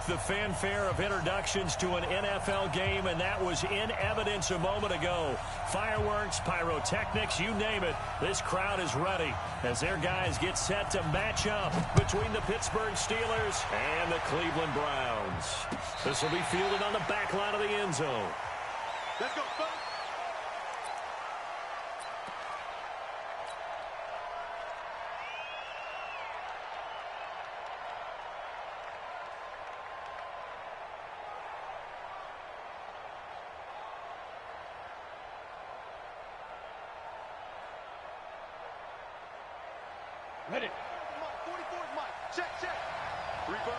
like the fanfare of introductions to an NFL game, and that was in evidence a moment ago. Fireworks, pyrotechnics, you name it. This crowd is ready as their guys get set to match up between the Pittsburgh Steelers and the Cleveland Browns. This will be fielded on the back line of the end zone. Let's go, folks. Ready. 44's Mike. Check, check. Three bud.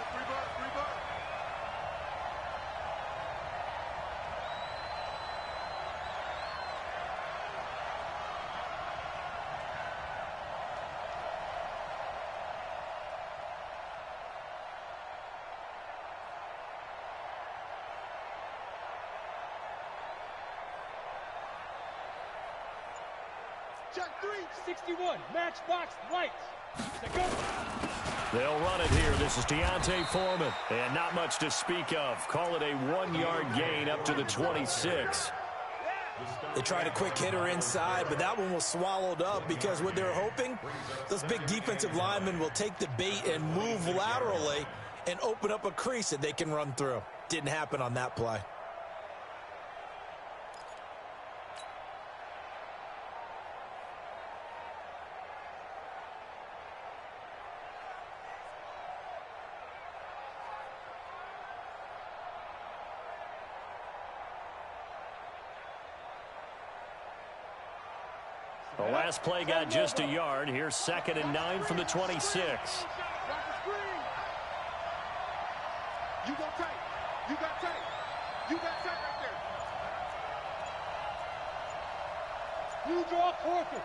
Check 61, matchbox lights. Go. They'll run it here. This is Deontay Foreman. And not much to speak of. Call it a 1-yard gain up to the 26. They tried a quick hitter inside, but that one was swallowed up because what they're hoping, those big defensive linemen will take the bait and move laterally and open up a crease that they can run through. Didn't happen on that play. The last play got just a yard. Here's 2nd and 9 from the 26. You go tight. You got tight. You got tight right there. You draw quarters.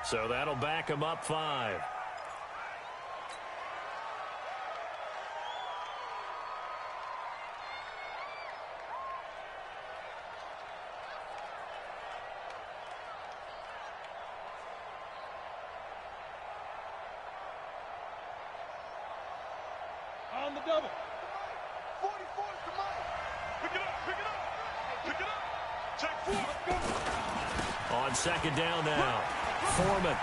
So that'll back him up 5. On the double. 44's to Mike. Pick it up. Check 4. On 2nd down now. Foreman.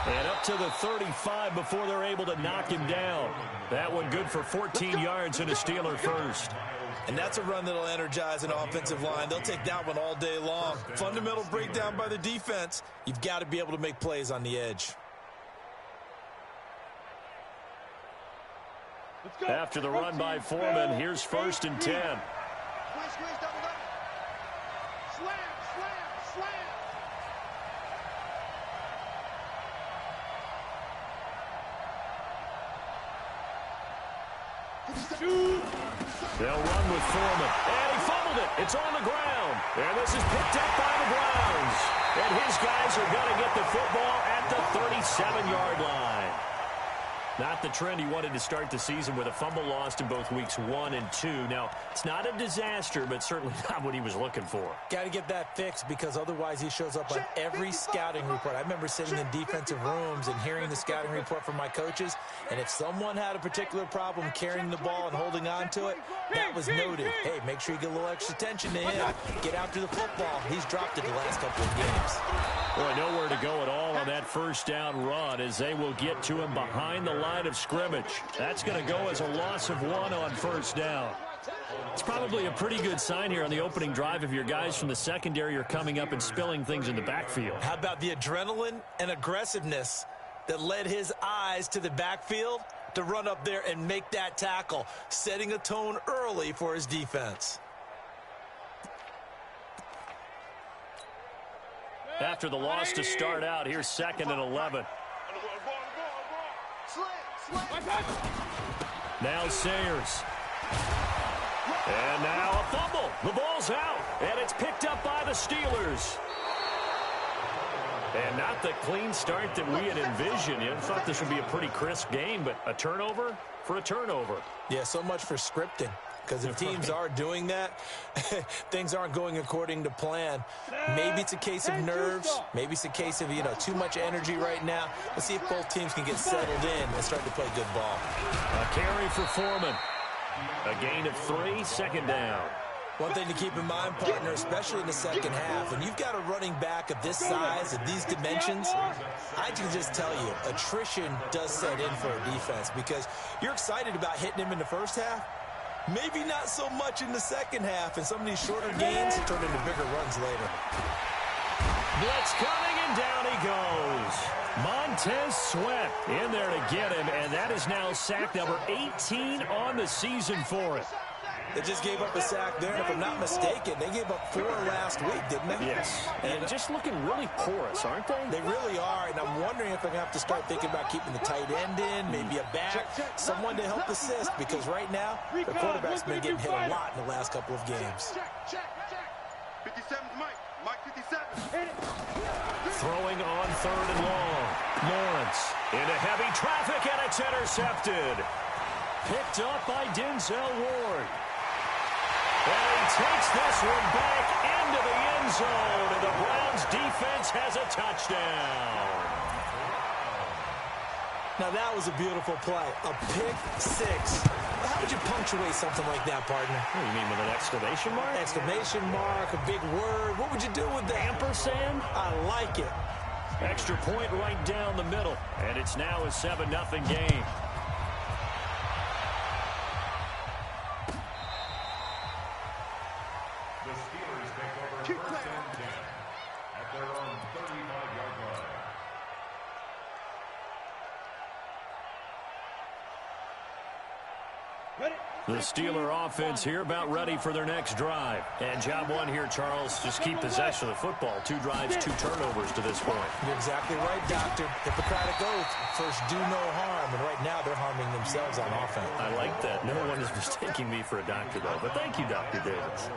And up to the 35 before they're able to knock him down. That one good for 14 yards and a Steeler first. And that's a run that'll energize an offensive line. They'll take that one all day long. Fundamental breakdown by the defense. You've got to be able to make plays on the edge. After the run by Foreman, here's 1st and 10. Squeeze, double. Slam. They'll run with Foreman. And he fumbled it. It's on the ground. And this is picked up by the Browns. And his guys are going to get the football at the 37-yard line. Not the trend he wanted to start the season with a fumble lost in both weeks 1 and 2. Now, it's not a disaster, but certainly not what he was looking for. Got to get that fixed because otherwise he shows up on every scouting report. I remember sitting in defensive rooms and hearing the scouting report from my coaches, and if someone had a particular problem carrying the ball and holding on to it, that was noted. Hey, make sure you get a little extra attention to him. Get after the football. He's dropped it the last couple of games. Boy, nowhere to go at all on that 1st down run as they will get to him behind the line of scrimmage. That's going to go as a loss of 1 on 1st down. It's probably a pretty good sign here on the opening drive if your guys from the secondary are coming up and spilling things in the backfield. How about the adrenaline and aggressiveness that led his eyes to the backfield to run up there and make that tackle, setting a tone early for his defense. After the loss to start out, here's 2nd and 11. Now Sayers. And now a fumble. The ball's out, and it's picked up by the Steelers. And not the clean start that we had envisioned. You thought this would be a pretty crisp game, but a turnover for a turnover. Yeah, so much for scripting. Because if teams are doing that, things aren't going according to plan. Maybe it's a case of nerves. Maybe it's a case of, too much energy right now. Let's see if both teams can get settled in and start to play good ball. A carry for Foreman. A gain of 3, second down. One thing to keep in mind, partner, especially in the second half, when you've got a running back of this size, of these dimensions, I can just tell you, attrition does set in for a defense because you're excited about hitting him in the first half. Maybe not so much in the second half, and some of these shorter gains turn into bigger runs later. Blitz coming, and down he goes. Montez Sweat in there to get him, and that is now sack number 18 on the season for it. They just gave up a sack there, and if I'm not mistaken, they gave up 4 last week, didn't they? Yes. And just looking really porous, aren't they? They really are, and I'm wondering if I'm going to have to start thinking about keeping the tight end in, maybe a back, someone to help assist, because right now, the quarterback's been getting hit a lot in the last couple of games. Check. 57's Mike. Mike 57. Throwing on 3rd and long. Lawrence into heavy traffic, and it's intercepted. Picked up by Denzel Ward. And he takes this one back into the end zone, and the Browns defense has a touchdown. Now, that was a beautiful play. A pick 6. How would you punctuate something like that, partner? What do you mean, with an exclamation mark? Exclamation mark, a big word. What would you do with that? Ampersand? I like it. Extra point right down the middle, and it's now a 7-0 game. Keep playing. At their own 35-yard line. The Steeler offense here about ready for their next drive. And job one here, Charles, just keep possession of the football. 2 drives, 2 turnovers to this point. You're exactly right, Doctor. Hippocratic oath, first do no harm. And right now they're harming themselves on offense. I like that. No one is mistaking me for a doctor, though. But thank you, Dr. Davis.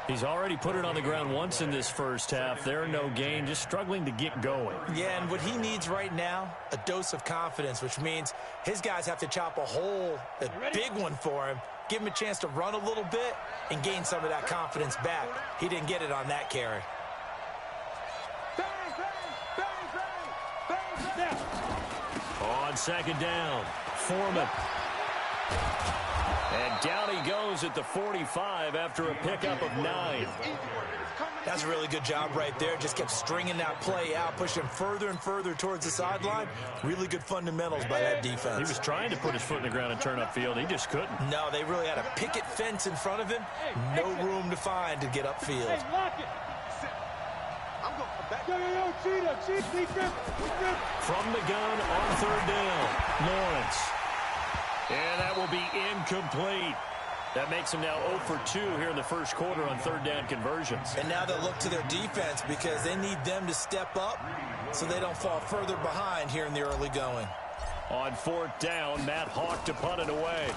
He's already put it on the ground once in this first half. They're no gain, just struggling to get going. Yeah, and what he needs right now, a dose of confidence, which means his guys have to chop a hole, a big one for him, give him a chance to run a little bit and gain some of that confidence back. He didn't get it on that carry. On second down, Foreman. And down he goes at the 45 after a pickup of 9. That's a really good job right there. Just kept stringing that play out, pushing further and further towards the sideline. Really good fundamentals by that defense. He was trying to put his foot in the ground and turn upfield. He just couldn't. No, they really had a picket fence in front of him. No room to find to get upfield. Hey, lock it. I'm going back. Yo, Cheetah. From the gun on 3rd down, Lawrence. And that will be incomplete. That makes them now 0 for 2 here in the first quarter on 3rd down conversions. And now they'll look to their defense because they need them to step up so they don't fall further behind here in the early going. On 4th down, Matt Hawk to punt it away.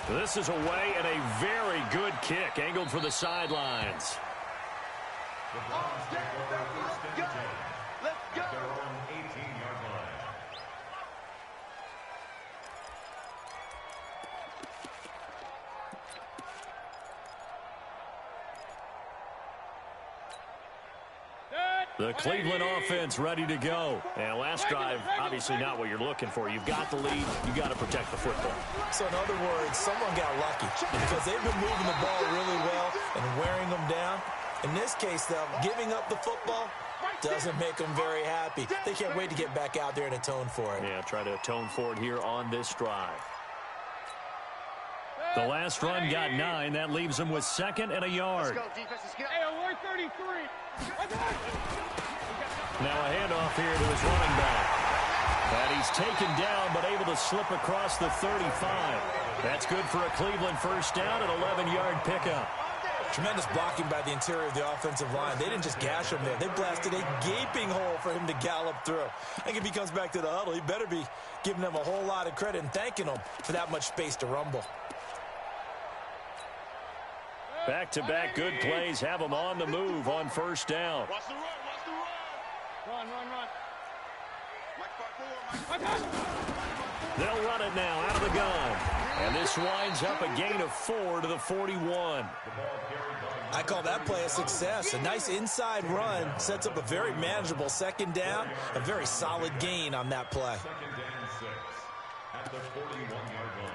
This is away and a very good kick angled for the sidelines. The Browns take over 1st and 10. Let's go. At their own 18-yard line. The Cleveland offense ready to go. And last drive, obviously not what you're looking for. You've got the lead. You've got to protect the football. So in other words, someone got lucky because they've been moving the ball really well and wearing them down. In this case, though, giving up the football doesn't make them very happy. They can't wait to get back out there and atone for it. Yeah, try to atone for it here on this drive. The last run got 9. That leaves them with 2nd and a yard. Let's go, defense. Let's get Hey, we're 33. Now a handoff here to his running back. And he's taken down but able to slip across the 35. That's good for a Cleveland first down, an 11-yard pickup. Tremendous blocking by the interior of the offensive line. They didn't just gash him there. They blasted a gaping hole for him to gallop through. I think if he comes back to the huddle, he better be giving them a whole lot of credit and thanking them for that much space to rumble. Back-to-back good plays have them on the move on first down. Watch the run. Watch the run. Run. They'll run it now out of the gun. And this winds up a gain of 4 to the 41. I call that play a success. A nice inside run sets up a very manageable second down. A very solid gain on that play. Second and 6 at the 41-yard line.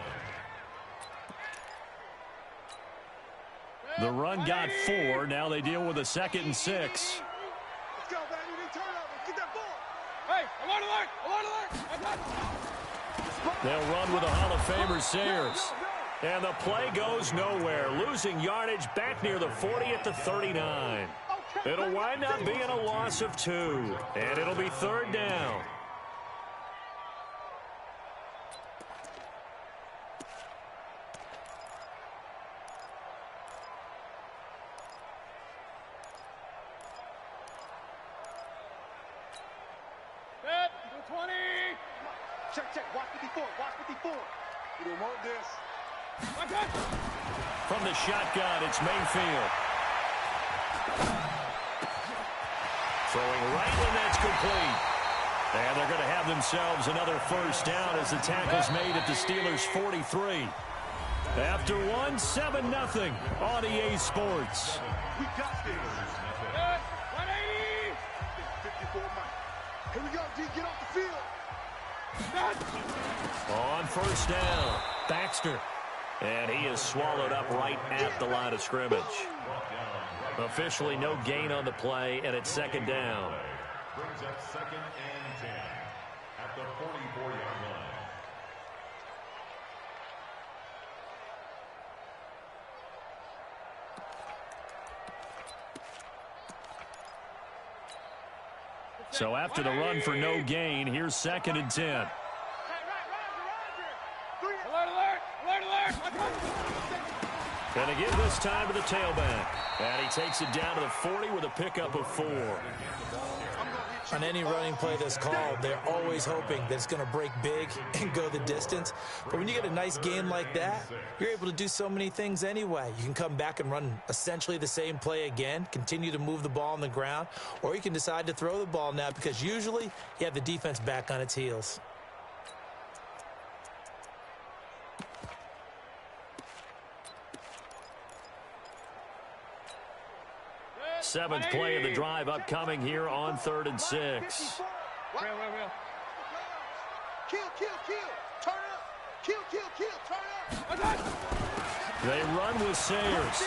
The run got 4. Now they deal with a 2nd and 6. Let's go, baby. Turn over. Get that ball. Hey, alert, alert, alert, alert. They'll run with the Hall of Famer Sayers. And the play goes nowhere, losing yardage back near the 40 at the 39. It'll wind up being a loss of 2, and it'll be 3rd down. Set, 20. Check. Watch 54. Watch 54. We don't want this. From the shotgun, it's Mayfield. Throwing right when that's complete. And they're going to have themselves another 1st down as the tackle's made at the Steelers' 43. After 1, 7-0 on EA Sports. We got this. 180. 54 Mike. Here we go, D. Get off the field. On 1st down, Baxter. And he is swallowed up right at the line of scrimmage. Officially no gain on the play, and it's 2nd down. Brings up 2nd and 10 at the 44-yard line. So after the run for no gain, here's 2nd and 10. Alert, alert, alert, alert. And to give this time to the tailback. And he takes it down to the 40 with a pickup of 4. On any running play that's called, they're always hoping that it's going to break big and go the distance. But when you get a nice game like that, you're able to do so many things anyway. You can come back and run essentially the same play again, continue to move the ball on the ground, or you can decide to throw the ball now because usually you have the defense back on its heels. Seventh play of the drive upcoming here on 3rd and 6. Real. Kill. Turn up. Kill. Turn up. They run with Sayers.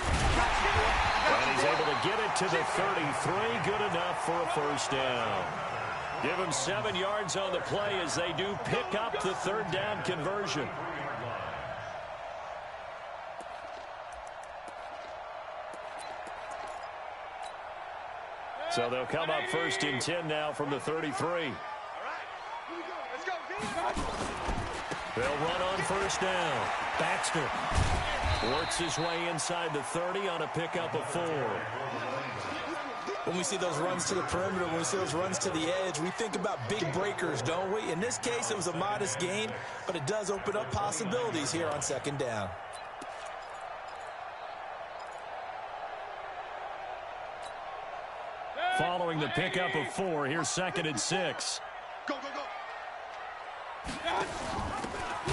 And he's able to get it to the 33. Good enough for a 1st down. Give him 7 yards on the play as they do pick up the 3rd down conversion. So they'll come up 1st and 10 now from the 33. All right. Here we go. Let's go, D. They'll run on 1st down. Baxter works his way inside the 30 on a pickup of 4. When we see those runs to the perimeter, when we see those runs to the edge, we think about big breakers, don't we? In this case, it was a modest gain, but it does open up possibilities here on 2nd down. Following the pickup of 4, here's 2nd and 6. Go.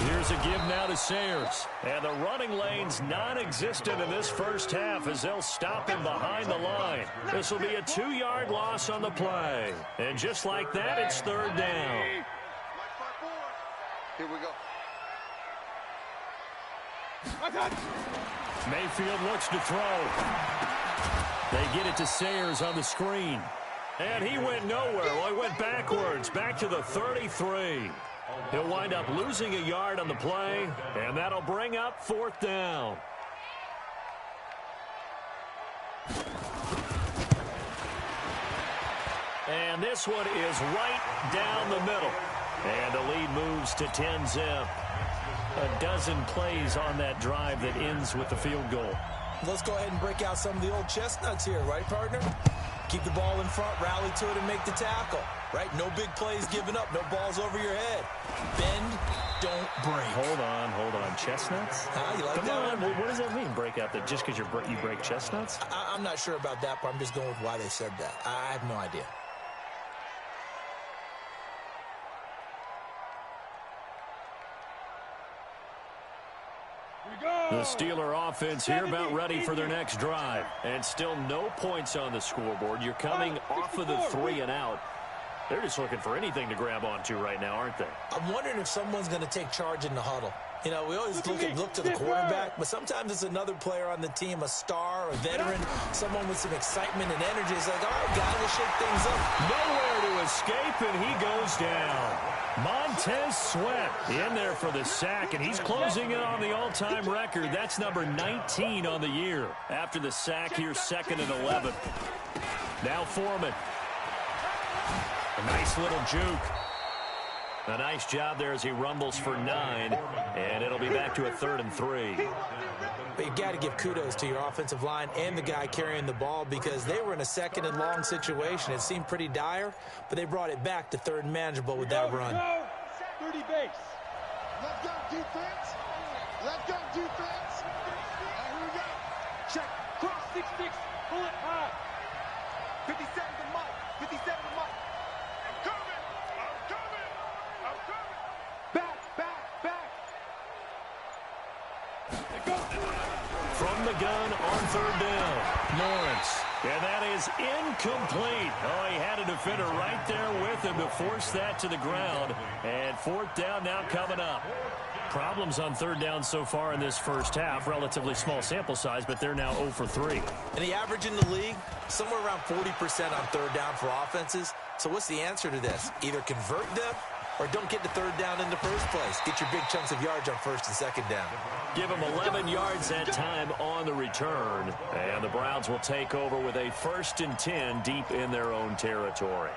Here's a give now to Sayers. And the running lane's non-existent in this 1st half as they'll stop him behind the line. This will be a 2-yard loss on the play. And just like that, it's 3rd down. Here we go. Mayfield looks to throw. They get it to Sayers on the screen. And he went nowhere. Well, he went backwards, back to the 33. He'll wind up losing a yard on the play, and that'll bring up 4th down. And this one is right down the middle. And the lead moves to 10-zip. A dozen plays on that drive that ends with the field goal. Let's go ahead and break out some of the old chestnuts here, right, partner? Keep the ball in front, rally to it, and make the tackle, right? No big plays given up, no balls over your head. Bend, don't break. Hold on. Chestnuts? You like Come that on. one? What does that mean, break out? That just because you break chestnuts? I'm not sure about that, but I'm just going with why they said that. I have no idea. The Steeler offense here about ready for their next drive. And still no points on the scoreboard. You're coming off of the 3 and out. They're just looking for anything to grab onto right now, aren't they? I'm wondering if someone's going to take charge in the huddle. You know, we always look to the quarterback, but sometimes it's another player on the team, a star, a veteran, someone with some excitement and energy. It's like, all right, guys, we'll shake things up. Nowhere to escape, and he goes down. Montez Sweat in there for the sack, and he's closing in on the all-time record. That's number 19 on the year. After the sack, here's 2nd and 11. Now Foreman. A nice little juke. A nice job there as he rumbles for 9, and it'll be back to a 3rd and 3. But you got to give kudos to your offensive line and the guy carrying the ball because they were in a 2nd and long situation. It seemed pretty dire, but they brought it back to 3rd and manageable with that run. 30 base. Let's go defense. Let's go defense. Here we go. Check. Cross 6-6. Pull it high. 57 to Mike. 57 to Mike. I'm coming. I'm coming. I'm coming. Back, back, back. From the gun on 3rd down, Lawrence. And that is incomplete. Oh, he had a defender right there with him to force that to the ground. And 4th down now coming up. Problems on 3rd down so far in this first half. Relatively small sample size, but they're now 0 for 3. And the average in the league, somewhere around 40% on 3rd down for offenses. So what's the answer to this? Either convert them or don't get to 3rd down in the first place. Get your big chunks of yards on 1st and 2nd down. Give them 11 yards that time on the return. And the Browns will take over with a 1st and 10 deep in their own territory.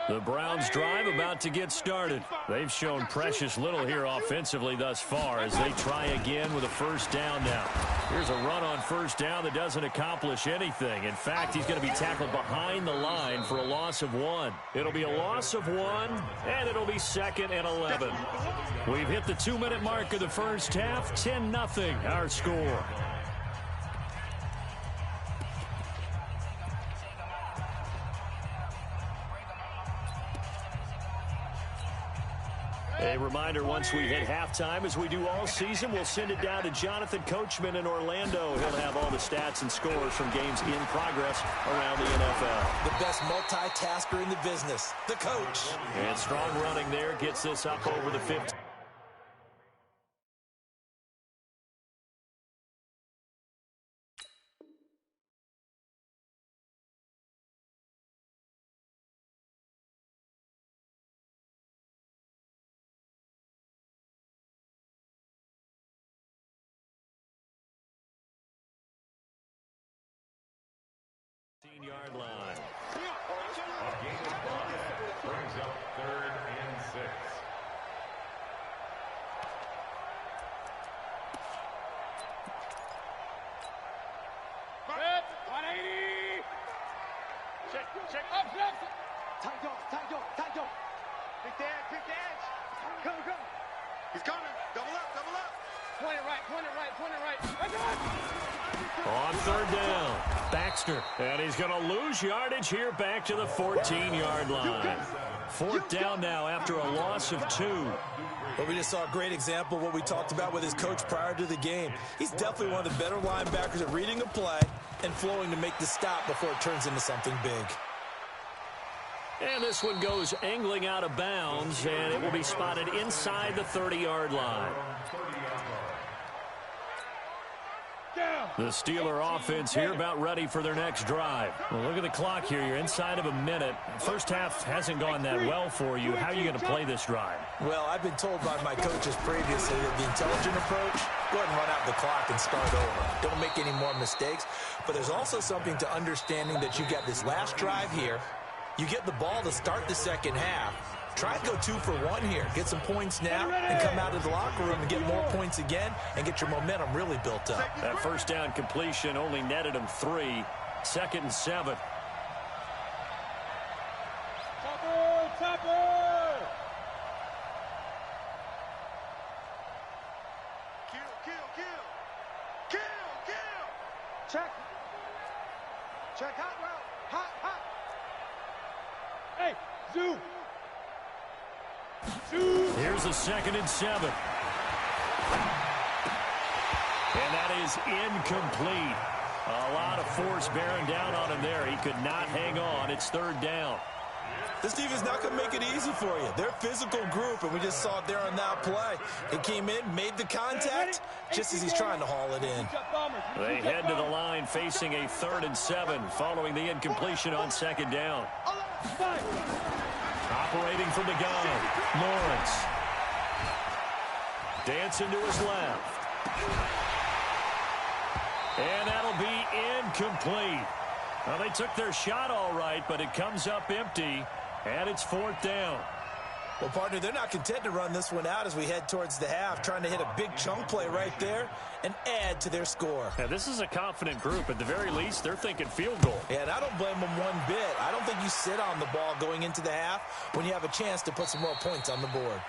The Browns drive about to get started. They've shown precious little here offensively thus far as they try again with a 1st down now. Here's a run on 1st down that doesn't accomplish anything. In fact, he's going to be tackled behind the line for a loss of 1. It'll be a loss of 1, and it'll be 2nd and 11. We've hit the 2-minute mark of the first half. 10-0 our score. A reminder, once we hit halftime, as we do all season, we'll send it down to Jonathan Coachman in Orlando. He'll have all the stats and scores from games in progress around the NFL. The best multitasker in the business, the coach. And strong running there gets this up over the 50. Yard line. A gain of 5 brings up 3rd and 6. Set. 180. Check. Up. Tight door. Pick the edge. Go. He's coming. Double up. Point it right. That's it. On 3rd down, Baxter. And he's going to lose yardage here back to the 14-yard line. 4th down now after a loss of 2. But we just saw a great example of what we talked about with his coach prior to the game. He's definitely one of the better linebackers at reading a play and flowing to make the stop before it turns into something big. And this one goes angling out of bounds, and it will be spotted inside the 30-yard line. The Steeler offense here about ready for their next drive. Well, look at the clock here. You're inside of a minute. First half hasn't gone that well for you. How are you going to play this drive? Well, I've been told by my coaches previously that the intelligent approach, go ahead and run out the clock and start over. Don't make any more mistakes. But there's also something to understanding that you got this last drive here. You get the ball to start the second half. Try to go 2 for 1 here. Get some points now and come out of the locker room and get more points again and get your momentum really built up. That 1st down completion only netted him 3. 2nd and 7. Topper! Kill. Check. Hot route. Hot. Hey, zoom. Here's a 2nd and 7. And that is incomplete. A lot of force bearing down on him there. He could not hang on. It's 3rd down. This defense is not going to make it easy for you. They're a physical group, and we just saw it there on that play. He came in, made the contact, just as he's trying to haul it in. They head to the line facing a 3rd and 7 following the incompletion on 2nd down. Operating from the gun, Lawrence. Dancing to his left. And that'll be incomplete. Well, they took their shot all right, but it comes up empty, and it's 4th down. Well, partner, they're not content to run this one out as we head towards the half, trying to hit a big chunk play right there and add to their score. Yeah, this is a confident group. At the very least, they're thinking field goal. Yeah, and I don't blame them one bit. I don't think you sit on the ball going into the half when you have a chance to put some more points on the board.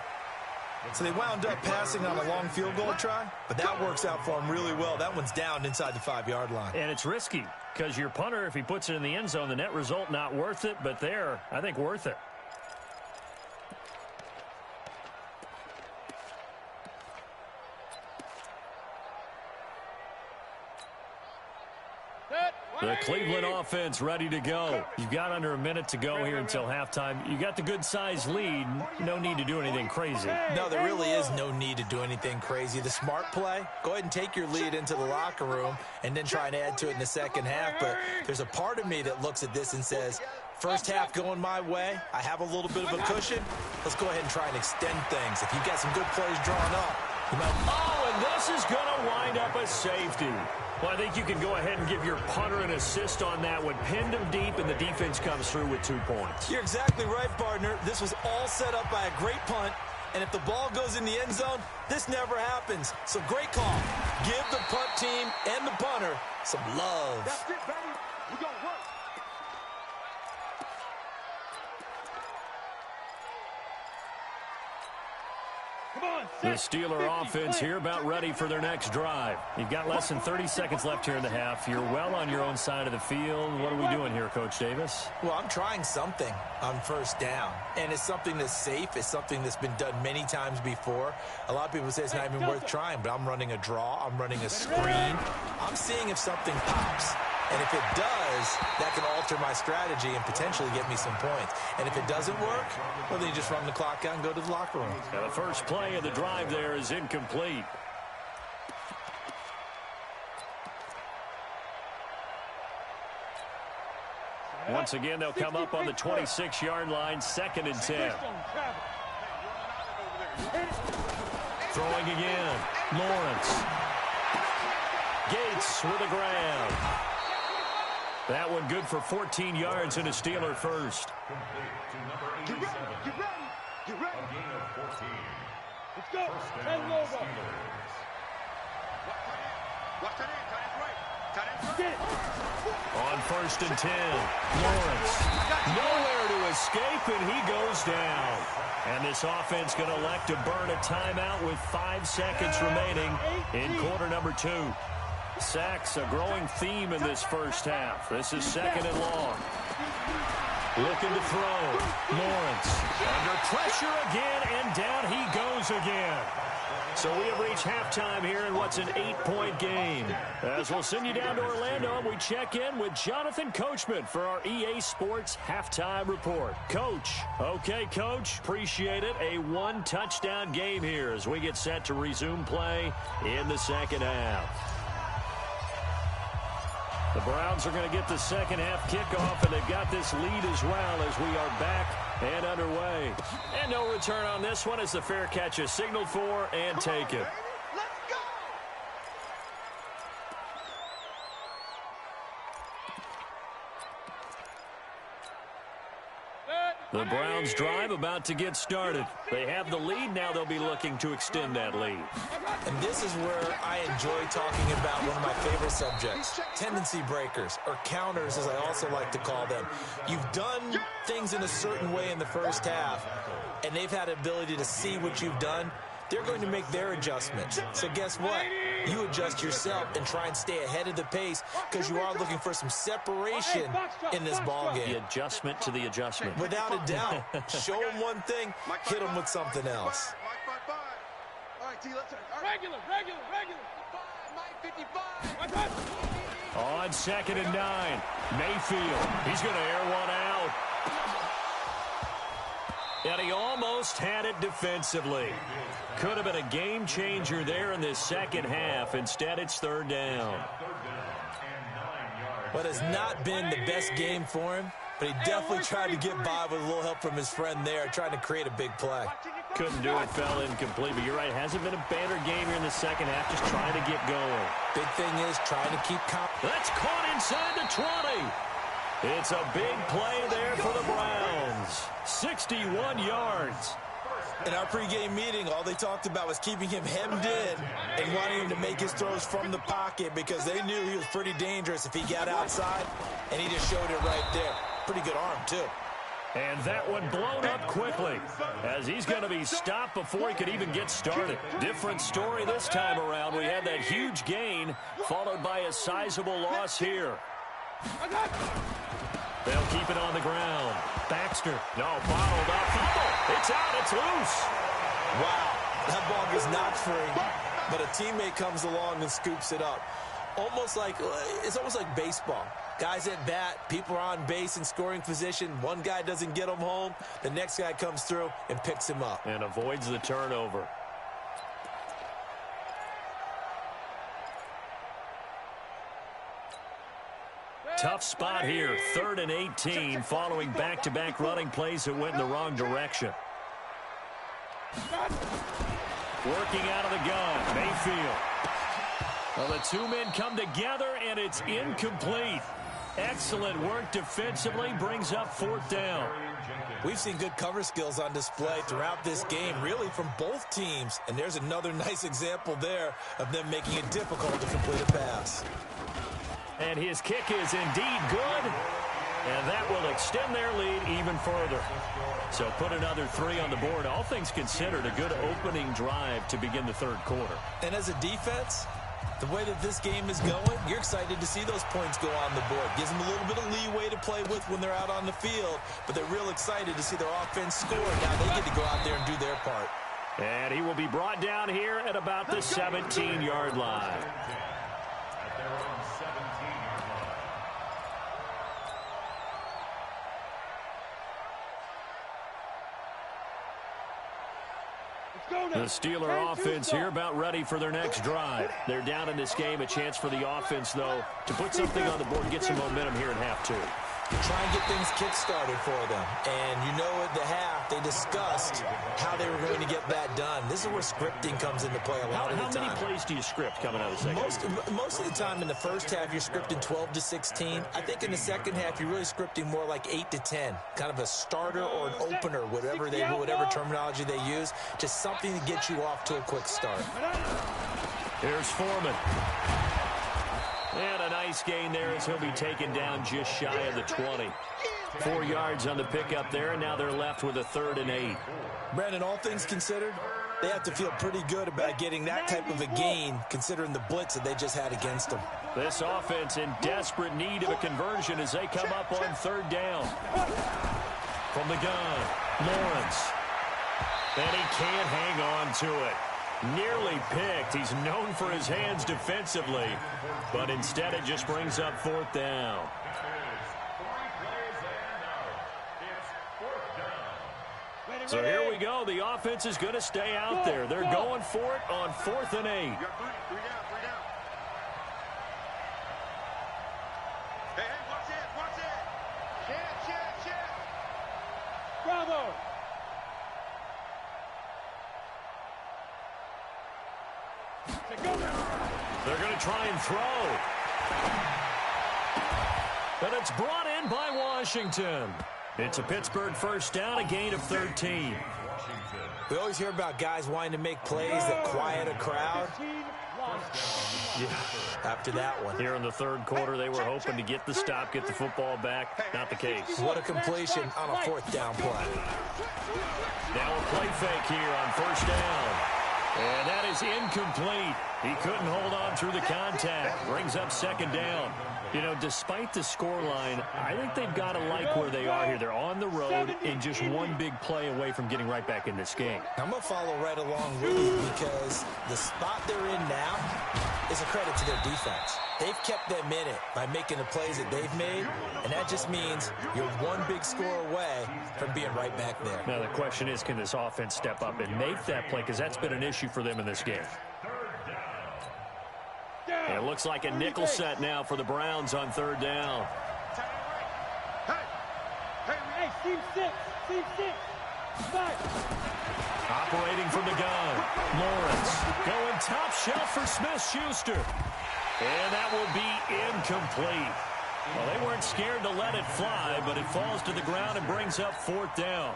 So they wound up passing on a long field goal try, but that works out for them really well. That one's down inside the 5-yard line. And it's risky because your punter, if he puts it in the end zone, the net result not worth it, but there, I think worth it. The Cleveland offense ready to go. You've got under a minute to go here until halftime. You got the good-sized lead. No need to do anything crazy. No, there really is no need to do anything crazy. The smart play, go ahead and take your lead into the locker room and then try and add to it in the second half. But there's a part of me that looks at this and says, first half going my way, I have a little bit of a cushion. Let's go ahead and try and extend things. If you've got some good plays drawn up, you might... Oh, and this is going to wind up a safety. Well, I think you can go ahead and give your punter an assist on that one. Pinned him deep, and the defense comes through with 2 points. You're exactly right, partner. This was all set up by a great punt, and if the ball goes in the end zone, this never happens. So great call. Give the punt team and the punter some love. That's it, baby. We're going to work. The Steeler offense here about ready for their next drive. You've got less than 30 seconds left here in the half. You're well on your own side of the field. What are we doing here, Coach Davis? Well, I'm trying something on first down, and it's something that's safe. It's something that's been done many times before. A lot of people say it's not even worth trying, but I'm running a draw. I'm running a screen. I'm seeing if something pops. And if it does, that can alter my strategy and potentially get me some points. And if it doesn't work, well, then you just run the clock out and go to the locker room. Now, the first play of the drive there is incomplete. Once again, they'll come up on the 26-yard line, 2nd and 10. Throwing again, Lawrence. Gates with a grab. That one good for 14 yards and a Steeler first. Get ready. Get ready. Get ready. A gain of 14. Let's go. First 10 down, logo. Steelers. Watch that in. Tight end right. Tight end right. Get it. On 1st and 10, Lawrence. Nowhere to escape, and he goes down. And this offense going to elect to burn a timeout with 5 seconds remaining in quarter number 2. Sacks, a growing theme in this first half. This is 2nd and long. Looking to throw. Lawrence under pressure again, and down he goes again. So we have reached halftime here in what's an 8-point game. As we'll send you down to Orlando, we check in with Jonathan Coachman for our EA Sports Halftime Report. Coach. Okay, Coach. Appreciate it. A 1-touchdown game here as we get set to resume play in the second half. The Browns are going to get the second half kickoff, and they've got this lead as well as we are back and underway. And no return on this one as the fair catch is signaled for and taken. Let's go. The Browns drive about to get started. They have the lead. Now they'll be looking to extend that lead. And this is where I enjoy talking about one of my favorite subjects, tendency breakers, or counters as I also like to call them. You've done things in a certain way in the first half, and they've had the ability to see what you've done. They're going to make their adjustments. So guess what? you adjust yourself and try and stay ahead of the pace because you are looking for some separation in this ball game. The adjustment to the adjustment. Without a doubt. Show them one thing, hit them with something else. All right, T, let's Regular. Mike 55. On 2nd and 9. Mayfield. He's going to air one out. And he almost had it defensively. Could have been a game changer there in this second half. Instead, it's 3rd down. But it's not been the best game for him, but he definitely tried to get by with a little help from his friend there, trying to create a big play. Couldn't do it, fell incomplete. But you're right, hasn't been a banner game here in the second half, just trying to get going. Big thing is trying to keep That's caught inside the 20. It's a big play there for the Browns. 61 yards. In our pregame meeting, all they talked about was keeping him hemmed in and wanting him to make his throws from the pocket because they knew he was pretty dangerous if he got outside, and he just showed it right there. Pretty good arm, too. And that one blown up quickly as he's going to be stopped before he could even get started. Different story this time around. We had that huge gain followed by a sizable loss here. They'll keep it on the ground. Baxter, no, bottled up. Fumble. It's out. It's loose. Wow, that ball is not free, but a teammate comes along and scoops it up. It's almost like baseball. Guys at bat, people are on base in scoring position. One guy doesn't get him home. The next guy comes through and picks him up. And avoids the turnover. Tough spot here. 3rd and 18 following back-to-back running plays that went in the wrong direction. Working out of the gun. Mayfield. Well, the two men come together, and it's incomplete. Excellent work defensively. Brings up 4th down. We've seen good cover skills on display throughout this game, really from both teams. And there's another nice example there of them making it difficult to complete a pass. And his kick is indeed good. And that will extend their lead even further. So put another 3 on the board. All things considered, a good opening drive to begin the 3rd quarter. And as a defense, the way that this game is going, you're excited to see those points go on the board. Gives them a little bit of leeway to play with when they're out on the field, but they're real excited to see their offense score. Now they get to go out there and do their part. And he will be brought down here at about the 17-yard line. The Steeler offense here about ready for their next drive. They're down in this game. A chance for the offense, though, to put something on the board, get some momentum here at half 2. Try and get things kick-started for them. And you know at the half, they discussed how they were going to get that done. This is where scripting comes into play a lot of the time. How many plays do you script coming out of the second? Most of the time in the first half, you're scripting 12 to 16. I think in the second half, you're really scripting more like 8 to 10. Kind of a starter or an opener, whatever terminology they use. Just something to get you off to a quick start. Here's Foreman. And a nice gain there as he'll be taken down just shy of the 20. 4 yards on the pickup there, and now they're left with a 3rd and 8. Brandon, all things considered, they have to feel pretty good about getting that type of a gain, considering the blitz that they just had against them. This offense in desperate need of a conversion as they come up on 3rd down. From the gun, Lawrence. And he can't hang on to it. Nearly picked. He's known for his hands defensively, but instead it just brings up 4th down. So here we go. The offense is going to stay out there. They're going for it on 4th and 8. You got three down. Hey, watch it. Check. Bravo. They're going to try and throw. But it's brought in by Washington. It's a Pittsburgh first down, a gain of 13. We always hear about guys wanting to make plays that quiet a crowd. Yeah, after that one. Here in the 3rd quarter, they were hoping to get the stop, get the football back. Not the case. What a completion on a 4th down play. Now a play fake here on 1st down. And that is incomplete. He couldn't hold on through the contact. Brings up second down. You know, despite the scoreline, I think they've got to like where they are here. They're on the road and just one big play away from getting right back in this game. I'm going to follow right along with you because the spot they're in now is a credit to their defense. They've kept them in it by making the plays that they've made, and that just means you're one big score away from being right back there. Now, the question is, can this offense step up and make that play? Because that's been an issue for them in this game. It looks like a nickel set now for the Browns on third down. Hey, team six. Back. Operating from the gun. Lawrence going top shelf for Smith-Schuster. And that will be incomplete. Well, they weren't scared to let it fly, but it falls to the ground and brings up fourth down.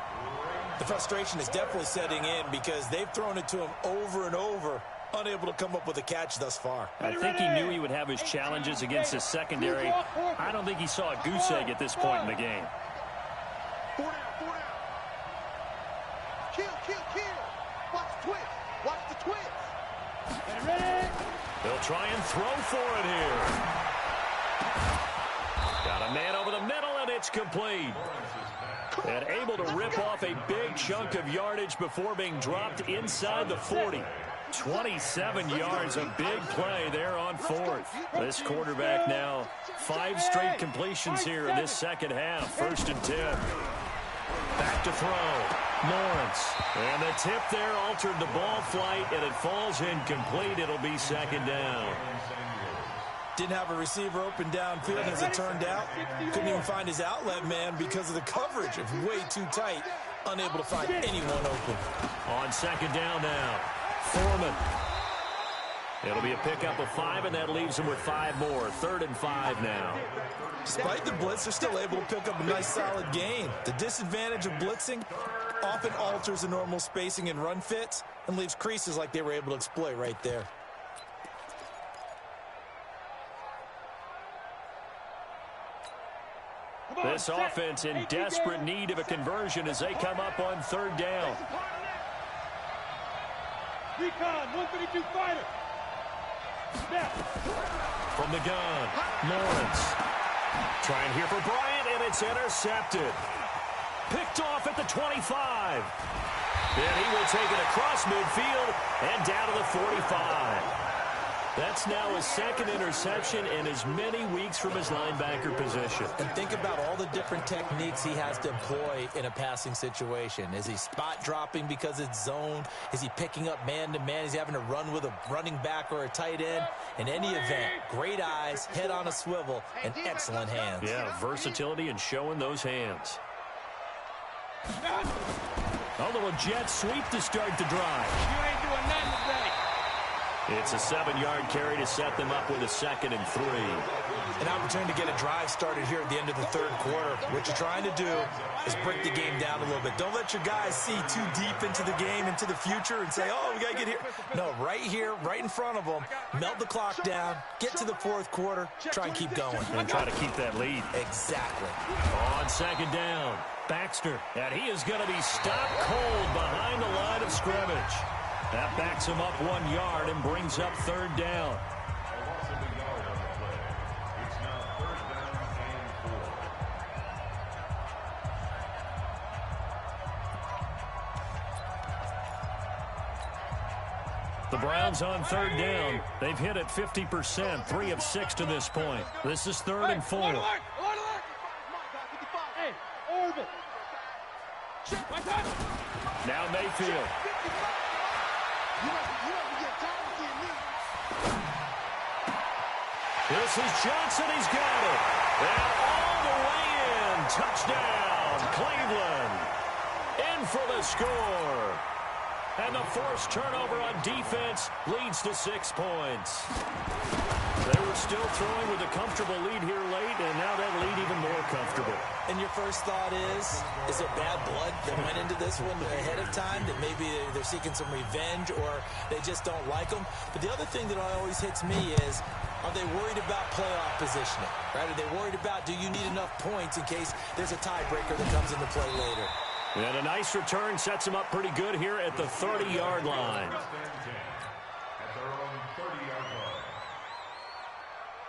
The frustration is definitely setting in because they've thrown it to him over and over, unable to come up with a catch thus far. I think he knew he would have his challenges against his secondary. I don't think he saw a goose egg at this point in the game. 4 down. Kill. Watch the twist. Ready? They'll try and throw for it here. Got a man over the middle, and it's complete. And able to rip off a big chunk of yardage before being dropped inside the 40. 27 yards, a big play there on fourth. This quarterback now 5 straight completions here in this second half. 1st and 10. Back to throw. Lawrence. And the tip there altered the ball flight, and it falls incomplete. It'll be second down. Didn't have a receiver open downfield as it turned out. Couldn't even find his outlet man because of the coverage. It's way too tight. Unable to find anyone open. On second down now. Foreman. It'll be a pickup of 5, and that leaves him with 5 more. 3rd and 5 now. Despite the blitz, they're still able to pick up a nice solid gain. The disadvantage of blitzing often alters the normal spacing and run fits and leaves creases like they were able to exploit right there. This offense in desperate need of a conversion as they come up on 3rd down. Recon, 132 fighter. Snap. From the gun, Lawrence. Trying here for Bryant, and it's intercepted. Picked off at the 25. And he will take it across midfield and down to the 45. That's now his 2nd interception in as many weeks from his linebacker position. And think about all the different techniques he has to employ in a passing situation. Is he spot dropping because it's zone? Is he picking up man-to-man? Is he having to run with a running back or a tight end? In any event, great eyes, head on a swivel, and excellent hands. Yeah, versatility and showing those hands. A little jet sweep to start the drive. You ain't doing nothing today. It's a 7-yard carry to set them up with a 2nd and 3. An opportunity to get a drive started here at the end of the 3rd quarter. What you're trying to do is break the game down a little bit. Don't let your guys see too deep into the game, into the future, and say, oh, we got to get here. No, right here, right in front of them, melt the clock down, get to the 4th quarter, try and keep going. And try to keep that lead. Exactly. On 2nd down, Baxter. And he is going to be stopped cold behind the line of scrimmage. That backs him up 1 yard and brings up 3rd down. The Browns on 3rd down. They've hit it 50%, 3 of 6 to this point. This is 3rd and 4. Hey, orbit. Now Mayfield. This is Johnson. He's got it. And all the way in. Touchdown, Cleveland. In for the score. And the forced turnover on defense leads to 6 points. They were still throwing with a comfortable lead here late, and now that lead even more comfortable. And your first thought is there bad blood that went into this one ahead of time, that maybe they're seeking some revenge or they just don't like them? But the other thing that always hits me is, are they worried about playoff positioning? Right? Are they worried about, do you need enough points in case there's a tiebreaker that comes into play later? And a nice return sets him up pretty good here at the 30-yard line. At their own 30-yard line.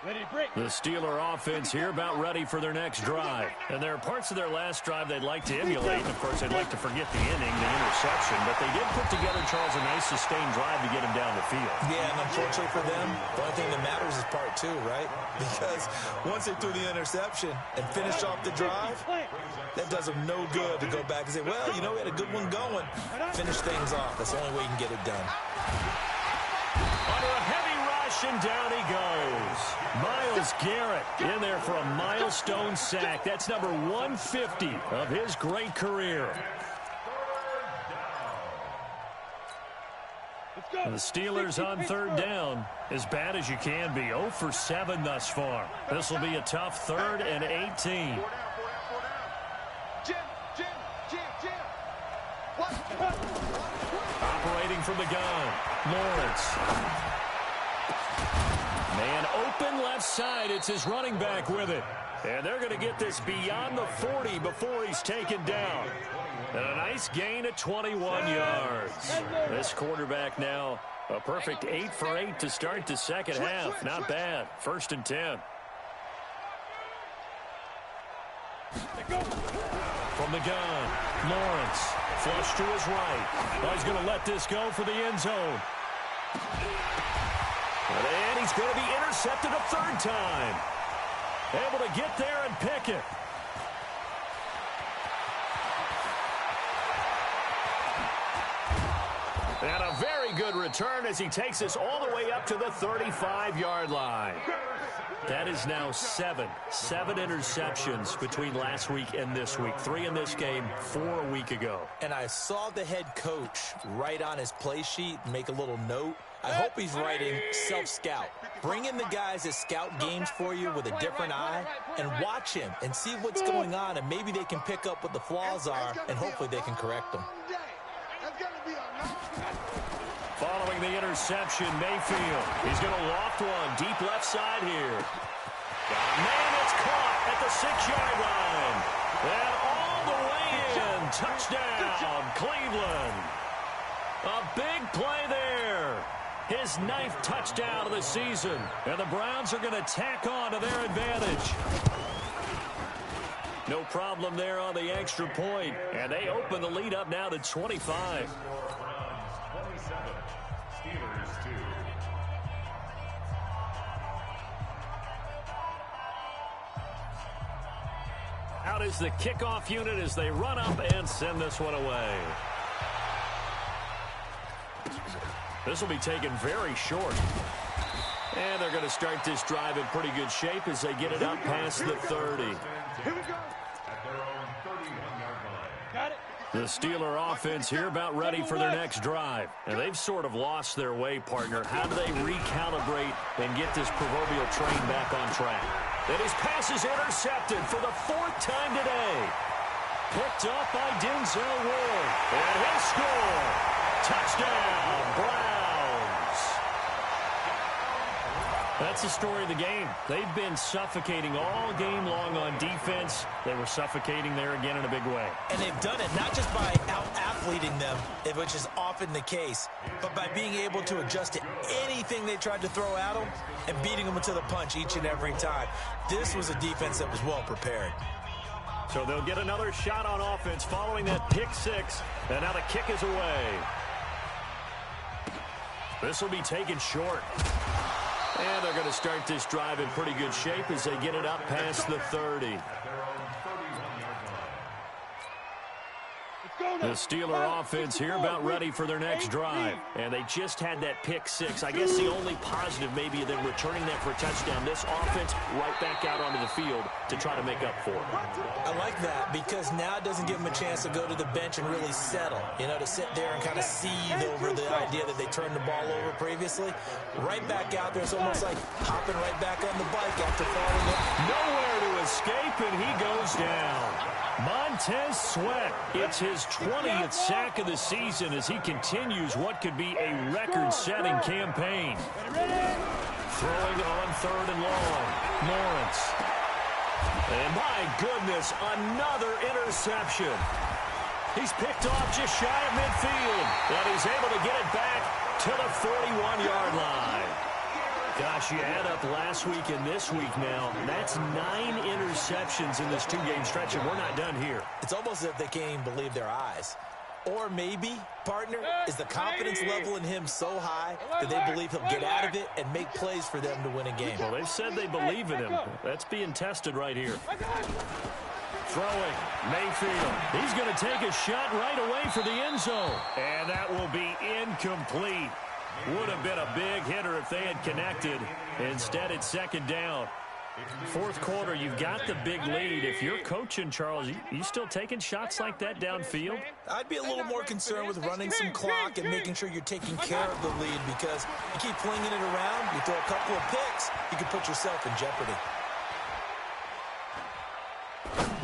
Ready to break. The Steeler offense here about ready for their next drive. And there are parts of their last drive they'd like to emulate. And, of course, they'd like to forget the inning, the interception. But they did put together, Charles, a nice sustained drive to get him down the field. Yeah, and unfortunately for them, the only thing that matters is part two, right? Because once they threw the interception and finished off the drive, that does them no good to go back and say, well, you know, we had a good one going. Finish things off. That's the only way you can get it done. Under a heavy rush, and down he goes. Myles Garrett in there for a milestone sack. That's number 150 of his great career. And the Steelers on third down, as bad as you can be. 0 for 7 thus far. This will be a tough 3rd and 18. Operating from the gun, Lawrence. Man open left side. It's his running back with it. And they're going to get this beyond the 40 before he's taken down. And a nice gain of 21 yards. This quarterback now a perfect 8 for 8 to start the second half. Not bad. 1st and 10. From the gun, Lawrence. Flush to his right. Oh, he's going to let this go for the end zone. And he's going to be intercepted a 3rd time. Able to get there and pick it. And a very good return as he takes us all the way up to the 35-yard line. That is now 7 interceptions between last week and this week. 3 in this game, 4 a week ago. And I saw the head coach write on his play sheet, make a little note. I hope he's writing self-scout. Bring in the guys that scout games for you with a different eye and watch him and see what's going on, and maybe they can pick up what the flaws are, and hopefully they can correct them. Following the interception, Mayfield. He's going to loft one deep left side here. Man, it's caught at the 6-yard line. And all the way in. Touchdown, Cleveland. A big play there. His 9th touchdown of the season. And the Browns are going to tack on to their advantage. No problem there on the extra point. And they open the lead up now to 25. Browns 27, Steelers 2. Out is the kickoff unit as they run up and send this one away. This will be taken very short. And they're going to start this drive in pretty good shape as they get it up past the 30. Here we go. At their own 31-yard line. Got it. The Steeler offense here about ready for their next drive. And they've sort of lost their way, partner. How do they recalibrate and get this proverbial train back on track? And his pass is intercepted for the 4th time today. Picked up by Denzel Ward. And he'll score. Touchdown, Browns. That's the story of the game. They've been suffocating all game long on defense. They were suffocating there again in a big way. And they've done it not just by out-athleting them, which is often the case, but by being able to adjust to anything they tried to throw at them and beating them to the punch each and every time. This was a defense that was well prepared. So they'll get another shot on offense following that pick 6. And now the kick is away. This will be taken short. And they're going to start this drive in pretty good shape as they get it up past the 30. The Steeler offense here about ready for their next drive. And they just had that pick 6. I guess the only positive maybe than returning that for a touchdown. This offense right back out onto the field to try to make up for it. I like that because now it doesn't give them a chance to go to the bench and really settle. You know, to sit there and kind of seethe over the idea that they turned the ball over previously. Right back out there, it's almost like hopping right back on the bike after falling in. Nowhere to escape, and he goes down. Montez Sweat, it's his 20th sack of the season as he continues what could be a record-setting campaign. Throwing on 3rd and long, Lawrence. And my goodness, another interception. He's picked off just shy of midfield. And he's able to get it back to the 41-yard line. Gosh, you add up last week and this week now. That's 9 interceptions in this two-game stretch, and we're not done here. It's almost as if they can't even believe their eyes. Or maybe, partner, is the confidence level in him so high that they believe he'll get out of it and make plays for them to win a game. Well, they've said they believe in him. That's being tested right here. Throwing, Mayfield. He's going to take a shot right away for the end zone. And that will be incomplete. Would have been a big hitter if they had connected. Instead, it's second down. Fourth quarter, you've got the big lead. If you're coaching, Charles, you still taking shots like that downfield? I'd be a little more concerned with running some clock and making sure you're taking care of the lead, because you keep flinging it around, you throw a couple of picks, you can put yourself in jeopardy.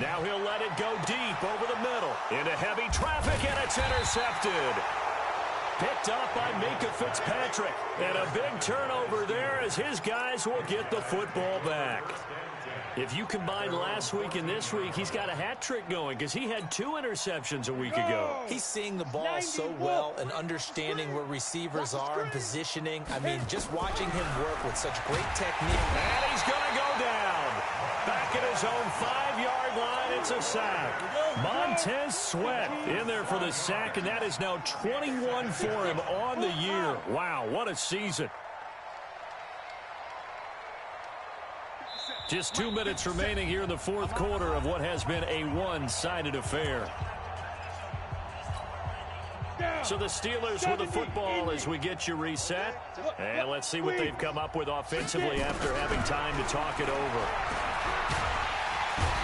Now he'll let it go deep over the middle into heavy traffic, and it's intercepted. Picked up by Minka Fitzpatrick. And a big turnover there as his guys will get the football back. If you combine last week and this week, he's got a hat trick going because he had 2 interceptions a week ago. He's seeing the ball so well and understanding where receivers are and positioning. I mean, just watching him work with such great technique. And he's going to go down. Back at his own 5-yard line, it's a sack. Montez Sweat in there for the sack, and that is now 21 for him on the year. Wow, what a season. Just 2 minutes remaining here in the fourth quarter of what has been a one-sided affair. So the Steelers with the football as we get you reset. And let's see what they've come up with offensively after having time to talk it over.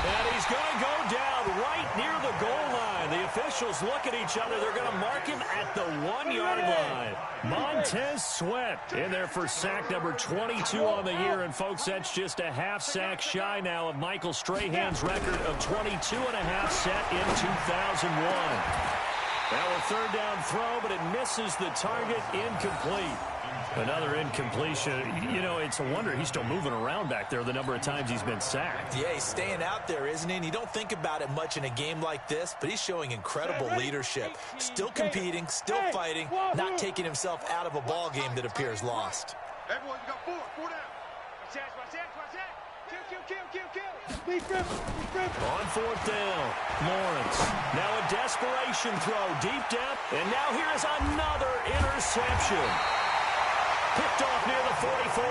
And he's going to go down right near the goal line. The officials look at each other. They're going to mark him at the 1-yard line. Montez Sweat in there for sack number 22 on the year. And, folks, that's just a half sack shy now of Michael Strahan's record of 22 and a half set in 2001. Now a third down throw, but it misses the target, incomplete. Another incompletion. You know, it's a wonder he's still moving around back there the number of times he's been sacked. Yeah, he's staying out there, isn't he? And you don't think about it much in a game like this, but he's showing incredible leadership. Still competing, still fighting, not taking himself out of a ball game that appears lost. Everyone, you got 4 down. On fourth down, Lawrence. Now a desperation throw deep down, and now here's another interception. Picked off near the 44,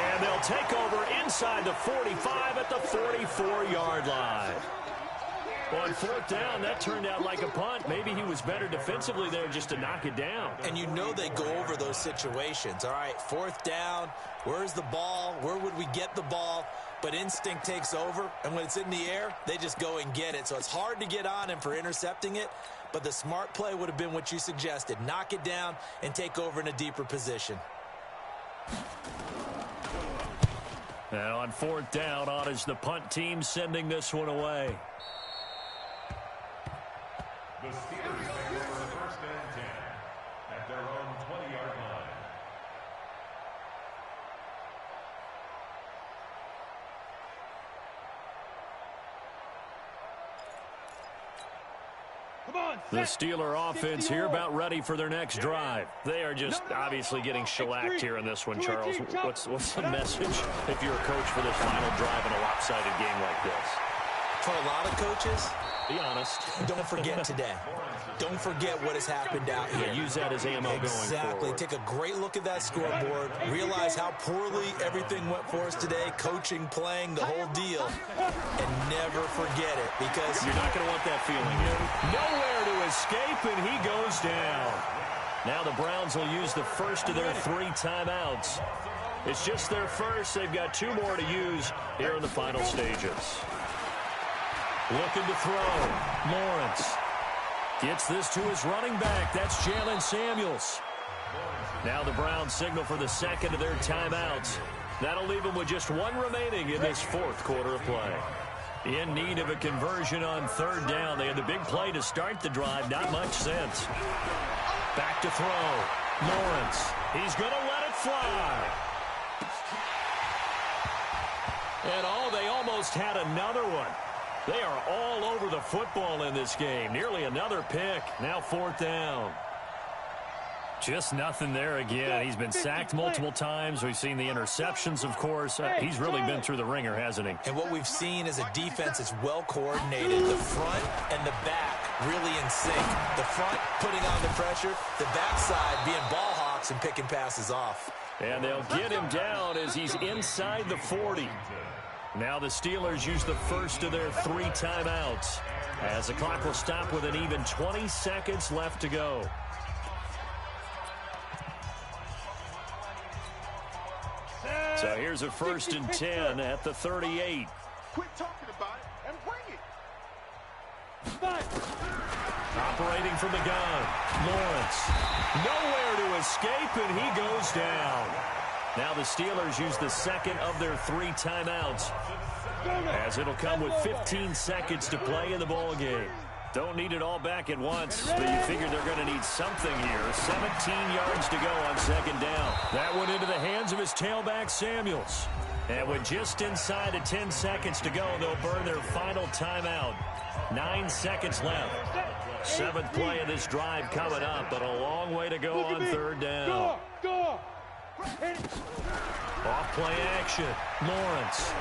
and they'll take over inside the 45 at the 44-yard line. On fourth down, that turned out like a punt. Maybe he was better defensively there just to knock it down. And you know they go over those situations. All right, fourth down, where's the ball? Where would we get the ball? But instinct takes over, and when it's in the air, they just go and get it. So it's hard to get on him for intercepting it, but the smart play would have been what you suggested. Knock it down and take over in a deeper position. Now on fourth down, on is the punt team sending this one away. The Steelers take over the first and 10 at their own 20-yard line. The Steeler offense here about ready for their next drive. They are just obviously getting shellacked here in this one, Charles. What's the message if you're a coach for this final drive in a lopsided game like this? For a lot of coaches, be honest. Don't forget today. Don't forget what has happened out here. Yeah, use that as ammo going forward. Exactly. Take a great look at that scoreboard. Realize how poorly everything went for us today. Coaching, playing, the whole deal. And never forget it, because you're not going to want that feeling. Nowhere to escape, and he goes down. Now the Browns will use the first of their 3 timeouts. It's just their first. They've got 2 more to use here in the final stages. Looking to throw. Lawrence gets this to his running back. That's Jalen Samuels. Now the Browns signal for the second of their timeouts. That'll leave them with just 1 remaining in this fourth quarter of play. In need of a conversion on third down. They had the big play to start the drive. Not much sense. Back to throw. Lawrence. He's going to let it fly. And they almost had another one. They are all over the football in this game. Nearly another pick. Now 4th down. Just nothing there again. He's been sacked multiple times. We've seen the interceptions, of course. He's really been through the ringer, hasn't he? And what we've seen is a defense that's well coordinated. The front and the back really in sync. The front putting on the pressure. The backside being ball hawks and picking passes off. And they'll get him down as he's inside the 40. Now the Steelers use the first of their 3 timeouts as the clock will stop with an even 20 seconds left to go. So here's a 1st and 10 at the 38. Quit talking about it and bring it. Operating from the gun, Lawrence. Nowhere to escape, and he goes down. Now the Steelers use the second of their 3 timeouts, as it'll come with 15 seconds to play in the ball game. Don't need it all back at once, but you figure they're going to need something here. 17 yards to go on 2nd down. That went into the hands of his tailback, Samuels. And with just inside of 10 seconds to go, they'll burn their final timeout. 9 seconds left. 7th play of this drive coming up, but a long way to go on 3rd down. Off play action. Lawrence.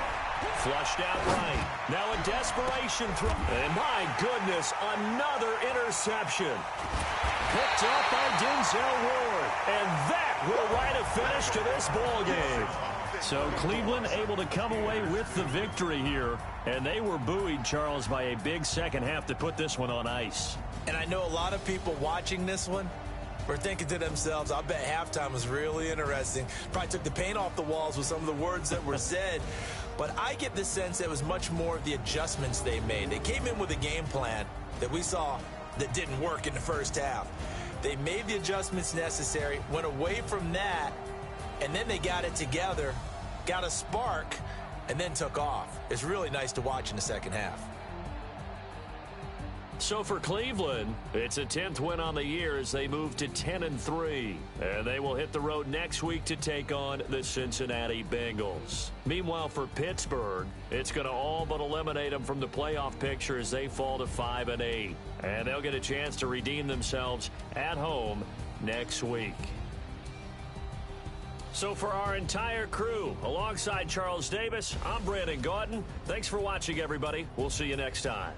Flushed out right. Now a desperation throw. And my goodness, another interception. Picked up by Denzel Ward. And that will write a finish to this ball game. So Cleveland able to come away with the victory here. And they were buoyed, Charles, by a big second half to put this one on ice. And I know a lot of people watching this one were thinking to themselves, I bet halftime was really interesting. Probably took the paint off the walls with some of the words that were said. But I get the sense that it was much more of the adjustments they made. They came in with a game plan that we saw that didn't work in the first half. They made the adjustments necessary, went away from that, and then they got it together, got a spark, and then took off. It's really nice to watch in the second half. So for Cleveland, it's a 10th win on the year as they move to 10-3. And they will hit the road next week to take on the Cincinnati Bengals. Meanwhile, for Pittsburgh, it's going to all but eliminate them from the playoff picture as they fall to 5-8. And they'll get a chance to redeem themselves at home next week. So for our entire crew, alongside Charles Davis, I'm Brandon Gaudin. Thanks for watching, everybody. We'll see you next time.